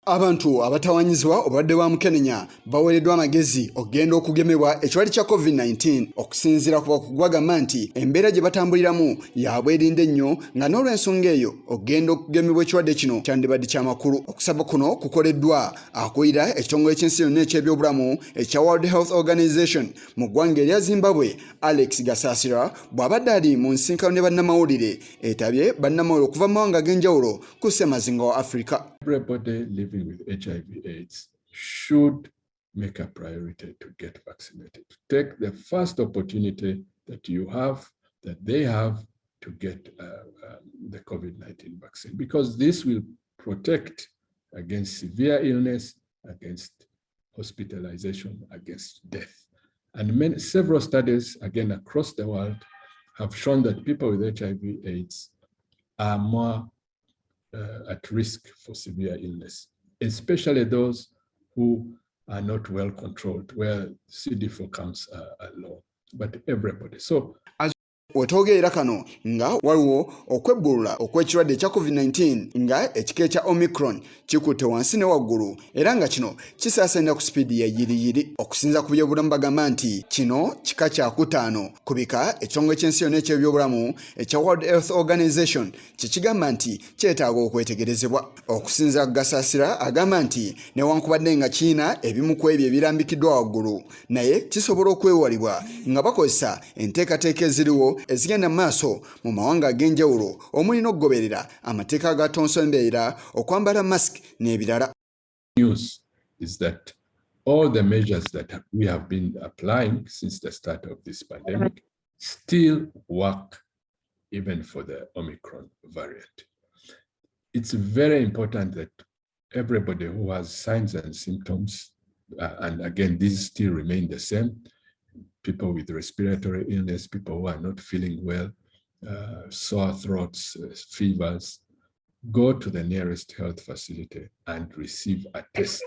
Abantu abatawanyizibwa obulwadde bwa Mukenenya baweereddwa amagezi okugenda okugemebwa ekirwadde kya COVID-19 okusinziira ku bakugwagamba nti embeera gye batambuliramu yabwerinde nnyo nga n'olw'ensonga eyo okugenda okugemebwa ekirwadde kino kyandibadde ky'amakulu. Okusaba kuno kukoleddwa akulira ekitongole ky'ensi yonna eky'ebyobulamu ekya World Health Organization mu ggwanga erya Zimbabwe, Alex Gasasira bw'abadde ali mu nsisinkano ne bannamawulire etabye bannamawulire okuva mu mawanga ag'enjawulo ku ssemazinga wa Africa. Everybody living with HIV/AIDS should make a priority to get vaccinated. Take the first opportunity that they have to get the COVID-19 vaccine, because this will protect against severe illness, against hospitalization, against death. And several studies, again, across the world have shown that people with HIV/AIDS are more at risk for severe illness, especially those who are not well controlled, where CD4 counts are low, but everybody. So, Wetwogerera kano nga waliwo okwebbulula okw'ekirwadde ekya COVID-19 nga ekika ekya Omicron kikutte wansi ne waggulu era nga kino kisaasaanira ku sipiidi ya yiriyiri. Okusinza ku byobulamu bagamba nti kino kika kya kutaano ku bika ekitongole ky'ensi yonna eky'ebyobulamu ekya World Health Organization kikigamba nti kyetaaga okwetegerezebwa. Okusinza Gasaasira agamba nti newankubadde nga Kiina ebimu ku ebyo ebirambikiddwa waggulu naye kisobola okwewalibwa nga bakozesa enteekateeka eziriwo ezigenda maaso mu mawanga ag'enjawulo omulina okugoberera amateeka agatonsa embeera, okwambala mask n'ebirala. News is that all the measures that we have been applying since the start of this pandemic still work even for the Omicron variant. It's very important that everybody who has signs and symptoms, and again, these still remain the same, people with respiratory illness, people who are not feeling well, sore throats, fevers, go to the nearest health facility and receive a test.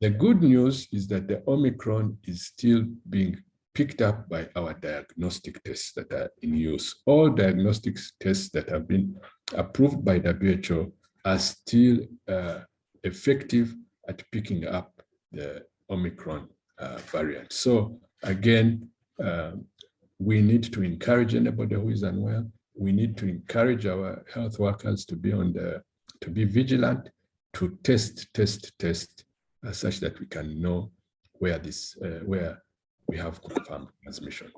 The good news is that the Omicron is still being picked up by our diagnostic tests that are in use. All diagnostic tests that have been approved by WHO are still effective at picking up the Omicron variant. So again, we need to encourage anybody who is unwell. We need to encourage our health workers to be vigilant, to test, such that we can know where we have confirmed transmission.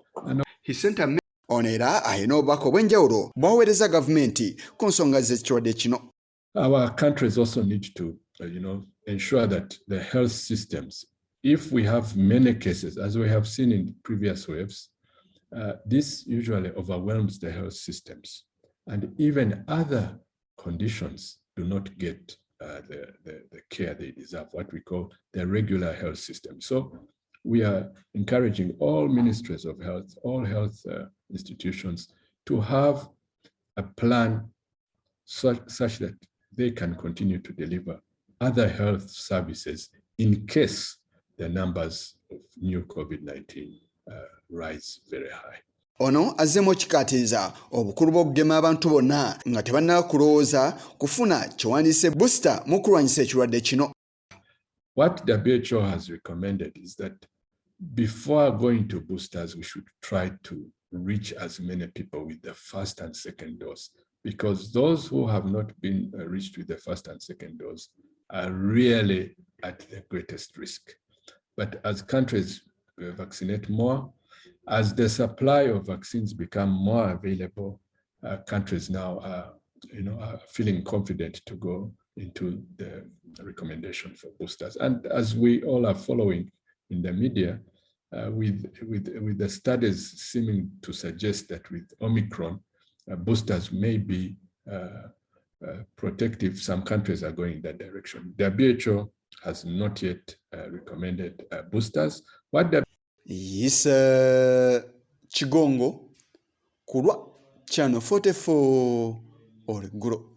He sent a onera ayina obubaka obw'enjawulo bw'aweereza gavumenti ku nsonga z'ekirwadde kino. Our countries also need to, ensure that the health systems, if we have many cases, as we have seen in previous waves, this usually overwhelms the health systems, and even other conditions do not get the care they deserve, what we call the regular health system. So we are encouraging all ministries of health, all health institutions to have a plan such that they can continue to deliver other health services in case the numbers of new COVID-19 rise very high. Ono azzeemu okikaatiriza obukulu bw'okugema abantu bonna nga tebannaba kulowooza kufuna kyewandiise booster mu kulwanyisa ekirwadde kino. What WHO has recommended is that before going to boosters, we should try to reach as many people with the first and second dose, because those who have not been reached with the first and second dose are really at the greatest risk. But as countries vaccinate more, as the supply of vaccines become more available, countries now are feeling confident to go into the recommendation for boosters. And as we all are following in the media, with the studies seeming to suggest that with Omicron, boosters may be protective, some countries are going in that direction. The WHO has not yet recommended boosters. What the Chigongo kulwa Channel 44 Oleguro.